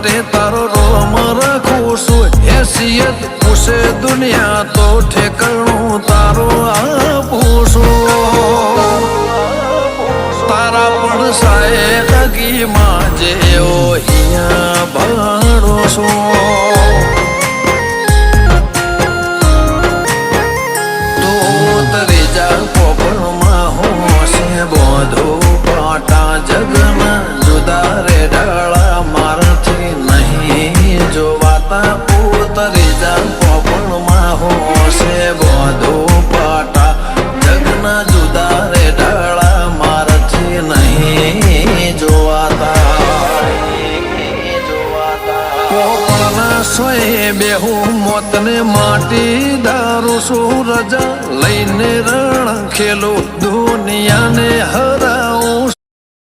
માટે તારો રોમ રાખું છું હેસિયત પૂછે દુનિયા તો ઠેકાણું તારો આપું છું તારા પણ સાએ લગીમાં જેવો અહીંયા ભાડો છું જગના જુદા રે ડાળા મારાથી નહીં જોવાતા ઉતરી જા પોપણમાં હોશે બધું પાટા જગના જુદા રે ડાળા મારાથી નહીં જોવાતા પોપણના સોય બેહું મોતને માટી દારૂ શું રજા લઈને રણ ખેલું દુનિયાને હરા